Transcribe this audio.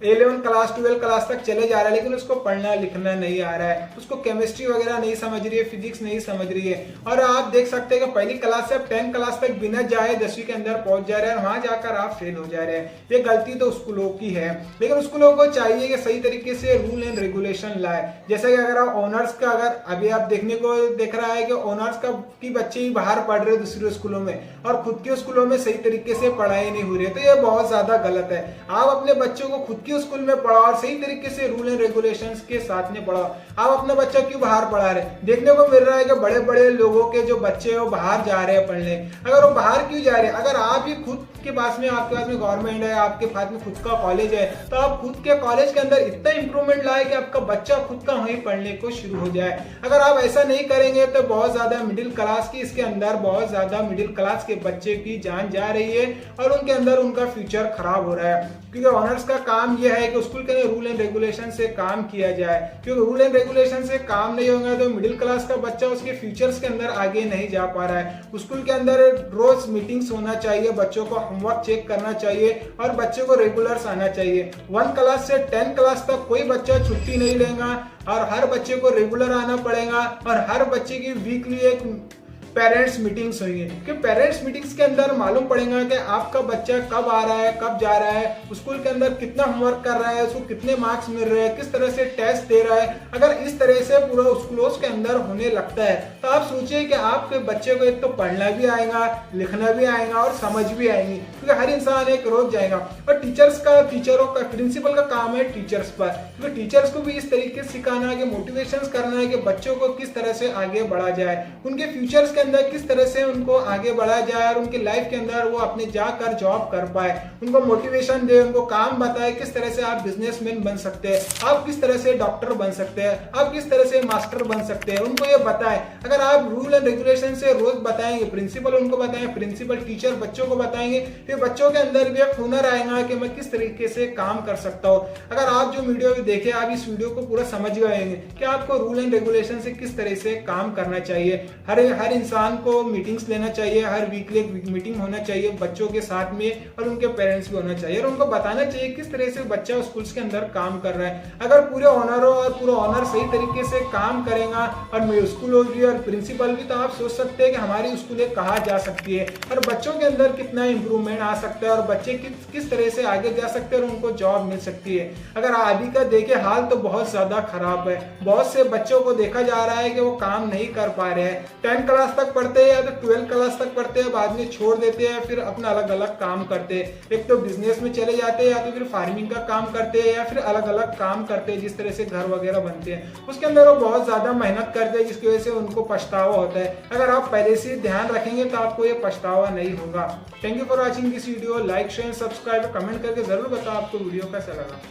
11 class 12 class तक चले जा रहा है, लेकिन उसको पढ़ना लिखना नहीं आ रहा है, उसको केमिस्ट्री वगैरह नहीं समझ रही है, फिजिक्स नहीं समझ रही है। और आप देख सकते हैं कि पहली क्लास से आप 10 क्लास तक बिना जाए 10वीं के अंदर पहुंच जा रहे हैं और वहां जाकर आप फेल हो जा रहे हैं। ये गलती तो स्कूलों की है, लेकिन स्कूलों को चाहिए कि सही तरीके से रूल एंड रेगुलेशन लाए। जैसे कि अगर आप ऑनर्स का अगर अभी आप देखने को देख रहा है कि ऑनर्स का की बच्चे ही बाहर पढ़ रहे दूसरे स्कूलों में और खुद के स्कूलों में सही तरीके से पढ़ाई नहीं हो रही है, तो ये बहुत ज्यादा गलत है। आप अपने बच्चों को खुद के स्कूल में पढ़ाओ और सही तरीके से रूल एंड रेगुलेशंस के साथ में पढ़ाओ। आप अपना बच्चा क्यों बाहर पढ़ा रहे हैं? देखने को मिल रहा है कि बड़े बड़े लोगों के जो बच्चे हैं वो बाहर जा रहे हैं पढ़ने। अगर वो बाहर क्यों जा रहे हैं? अगर आप ही खुद के पास में आपके पास में गवर्नमेंट है, आपके पास में खुद का कॉलेज है, तो आप खुद के कॉलेज के अंदर इतना इंप्रूवमेंट लाए कि आपका बच्चा खुद का वहीं पढ़ने को शुरू हो जाए। अगर आप ऐसा नहीं करेंगे तो बहुत ज्यादा मिडिल क्लास की इसके अंदर बहुत ज्यादा मिडिल क्लास के बच्चे की जान जा रही है और उनके अंदर उनका फ्यूचर खराब हो रहा है। क्योंकि ऑनर्स का काम यह है कि स्कूल के अंदर रूल एंड रेगुलेशन से काम किया जाए, क्योंकि रूल एंड रेगुलेशन से काम नहीं होगा तो मिडिल क्लास का बच्चा उसके फ्यूचर्स के अंदर आगे नहीं जा पा रहा है। स्कूल के अंदर रोज मीटिंग्स होना चाहिए, बच्चों को होमवर्क चेक करना चाहिए और बच्चों को रेगुलर्स आना चाहिए। 1 क्लास से 10 क्लास तक कोई बच्चा छुट्टी नहीं लेगा और हर बच्चे को रेगुलर आना पड़ेगा और हर बच्चे की वीकली एक पेरेंट्स मीटिंग्स होंगे, कि पेरेंट्स मीटिंग्स के अंदर मालूम पड़ेगा कि आपका बच्चा कब आ रहा है, कब जा रहा है, स्कूल के अंदर कितना होमवर्क कर रहा है, उसको कितने मार्क्स मिल रहे हैं, किस तरह से टेस्ट दे रहा है। अगर इस तरह से पूरा स्कूलों के अंदर होने लगता है तो आप सोचिए कि आपके बच्चे को एक तो पढ़ना भी आएगा, लिखना भी आएगा और समझ भी आएगी, क्योंकि हर इंसान एक रोज जाएगा। और टीचरों का प्रिंसिपल का काम है टीचर्स पर, क्योंकि टीचर्स को भी इस तरीके से सिखाना है कि मोटिवेशन करना है कि बच्चों को किस तरह से आगे बढ़ा जाए, उनके फ्यूचर्स के अंदर किस तरह से उनको आगे बढ़ाया जाए और उनकी लाइफ के अंदर वो अपने जाकर जॉब कर पाए, उनको मोटिवेशन दे, उनको काम बताए किस तरह से आप बिजनेसमैन बन सकते हैं, आप किस तरह से डॉक्टर बन सकते हैं, आप किस तरह से मास्टर बन सकते हैं, उनको ये बताएं। अगर आप रूल एंड रेगुलेशन से रोज बताएंगे, प्रिंसिपल उनको बताएंगे, प्रिंसिपल टीचर बच्चों को बताएंगे, फिर बच्चों के अंदर भी एक हुनर आएगा कि मैं किस तरीके से काम कर सकता हूँ। अगर आप जो वीडियो देखे आप इस वीडियो को पूरा समझ गए कि आपको रूल एंड रेगुलेशन से किस तरह से काम करना चाहिए। हर इंसान को मीटिंग्स लेना चाहिए, हर वीकली एक मीटिंग होना चाहिए बच्चों के साथ में और उनके पेरेंट्स भी होना चाहिए और उनको बताना चाहिए किस तरह से बच्चा स्कूल्स के अंदर काम कर रहा है। अगर पूरे ऑनरों और पूरा ऑनर सही तरीके से काम करेगा और स्कूल होगी और प्रिंसिपल भी, तो आप सोच सकते हैं कि हमारी स्कूलें कहाँ जा सकती है और बच्चों के अंदर कितना इंप्रूवमेंट आ सकता है और बच्चे किस तरह से आगे जा सकते हैं और उनको जॉब मिल सकती है। अगर अभी का देखे हाल तो बहुत ज्यादा खराब है, बहुत से बच्चों को देखा जा रहा है कि वो काम नहीं कर पा रहे हैं, 10 क्लास तक पढ़ते हैं या तो 12 क्लास तक पढ़ते हैं, बाद में छोड़ देते हैं, फिर अपना अलग अलग काम करते हैं, एक तो बिजनेस में चले जाते हैं या तो फिर फार्मिंग का काम करते हैं या फिर अलग अलग काम करते हैं, जिस तरह से घर वगैरह बनते हैं उसके अंदर वो बहुत ज्यादा मेहनत करते हैं, जिसकी वजह से उनको पछतावा होता है। अगर आप पहले से ध्यान रखेंगे तो आपको ये पछतावा नहीं होगा। Thank you for watching this video, like share subscribe, comment करके जरूर बताओ आपको वीडियो कैसा लगा।